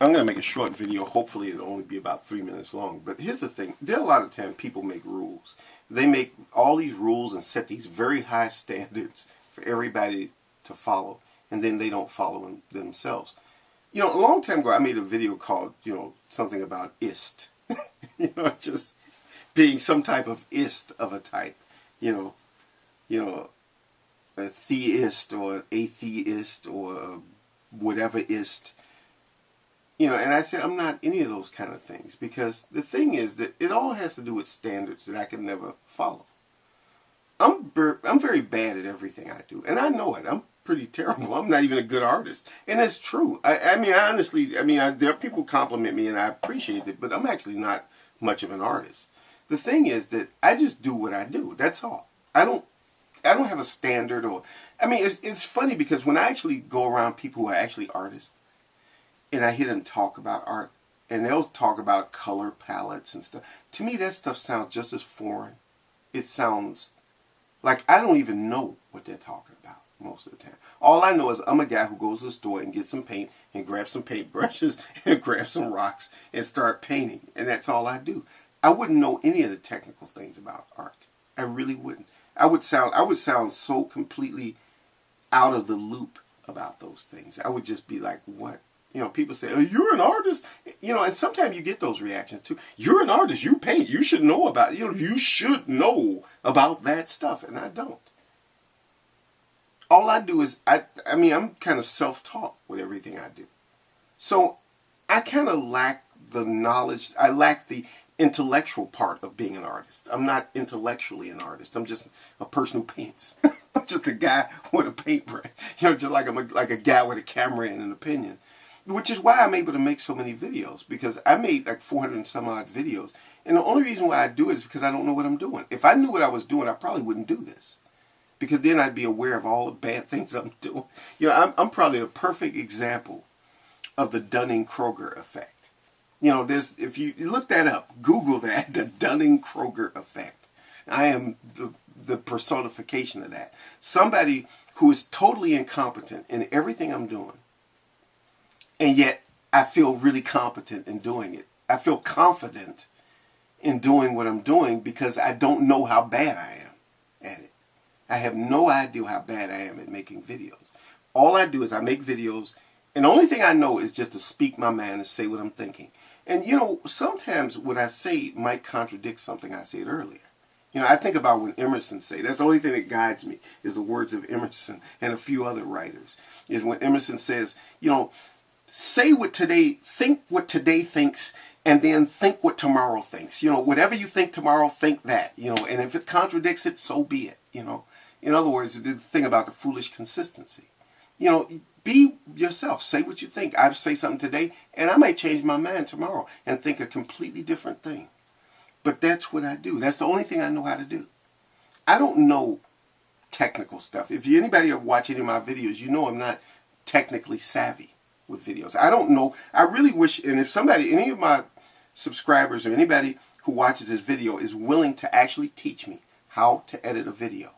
I'm going to make a short video. Hopefully it'll only be about 3 minutes long. But here's the thing. There are a lot of times people make rules. They make all these rules and set these very high standards for everybody to follow. And then they don't follow them themselves. You know, a long time ago I made a video called, something about ist. Just being some type of ist of a type. A theist or an atheist or whatever ist. And I said I'm not any of those kind of things, because the thing is that it all has to do with standards that I can never follow. I'm very bad at everything I do, and I know it. I'm pretty terrible. I'm not even a good artist, and it's true. I mean, honestly, there are people compliment me, and I appreciate it, but I'm actually not much of an artist. The thing is that I just do what I do. That's all. I don't have a standard, it's funny because when I actually go around people who are actually artists, and I hear them talk about art, and they'll talk about color palettes and stuff. To me, that stuff sounds just as foreign. It sounds like I don't even know what they're talking about most of the time. All I know is I'm a guy who goes to the store and gets some paint and grabs some paintbrushes and grabs some rocks and start painting. And that's all I do. I wouldn't know any of the technical things about art. I really wouldn't. I would sound so completely out of the loop about those things. I would just be like, what? People say, oh, you're an artist. And sometimes you get those reactions too. You're an artist. You paint. You should know about, you should know about that stuff. And I don't. All I do is, I'm kind of self-taught with everything I do. So I kind of lack the knowledge. I lack the intellectual part of being an artist. I'm not intellectually an artist. I'm just a person who paints. I'm just a guy with a paintbrush. Just like I'm like a guy with a camera and an opinion. Which is why I'm able to make so many videos, because I made like 400 and some odd videos. And the only reason why I do it is because I don't know what I'm doing. If I knew what I was doing, I probably wouldn't do this, because then I'd be aware of all the bad things I'm doing. I'm probably the perfect example of the Dunning-Kruger effect. If you look that up, Google that, the Dunning-Kruger effect. I am the personification of that. Somebody who is totally incompetent in everything I'm doing. And yet, I feel really competent in doing it. I feel confident in doing what I'm doing because I don't know how bad I am at it. I have no idea how bad I am at making videos. All I do is I make videos, and the only thing I know is just to speak my mind and say what I'm thinking. And, sometimes what I say might contradict something I said earlier. I think about when Emerson said, that's the only thing that guides me, is the words of Emerson and a few other writers, is when Emerson says, think what today thinks, and then think what tomorrow thinks. Whatever you think tomorrow, think that. And if it contradicts it, so be it. In other words, the thing about the foolish consistency. Be yourself. Say what you think. I say something today, and I might change my mind tomorrow and think a completely different thing. But that's what I do. That's the only thing I know how to do. I don't know technical stuff. If anybody ever watch any of my videos, I'm not technically savvy with videos. I don't know. I really wish, and if any of my subscribers or anybody who watches this video is willing to actually teach me how to edit a video.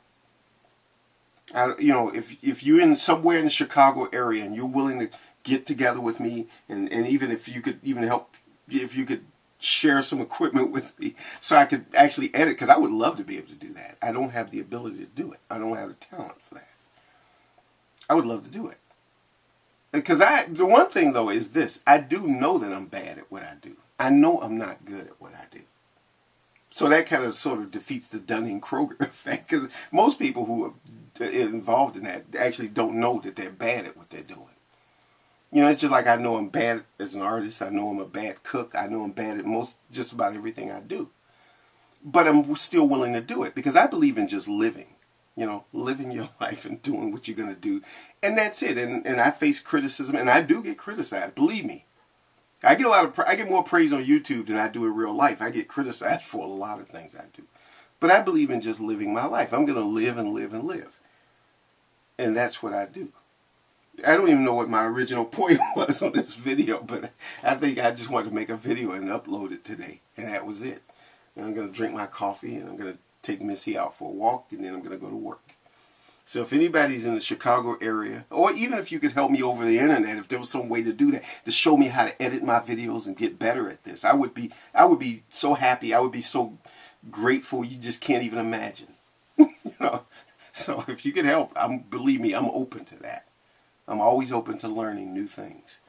If you're somewhere in the Chicago area and you're willing to get together with me, and even if you could help, if you could share some equipment with me so I could actually edit, because I would love to be able to do that. I don't have the ability to do it. I don't have the talent for that. I would love to do it. Because the one thing, though, is this. I do know that I'm bad at what I do. I know I'm not good at what I do. So that kind of sort of defeats the Dunning-Kruger effect. Because most people who are involved in that actually don't know that they're bad at what they're doing. It's just like I know I'm bad as an artist. I know I'm a bad cook. I know I'm bad at just about everything I do. But I'm still willing to do it because I believe in just living. Living your life and doing what you're going to do. And that's it. And I face criticism, and I do get criticized. Believe me. I get more praise on YouTube than I do in real life. I get criticized for a lot of things I do. But I believe in just living my life. I'm going to live and live and live. And that's what I do. I don't even know what my original point was on this video, but I think I just wanted to make a video and upload it today. And that was it. And I'm going to drink my coffee, and I'm going to take Missy out for a walk, and then I'm going to go to work. So if anybody's in the Chicago area, or even if you could help me over the internet, if there was some way to do that, to show me how to edit my videos and get better at this, I would be so happy. I would be so grateful. You just can't even imagine. You know? So if you could help, believe me, I'm open to that. I'm always open to learning new things.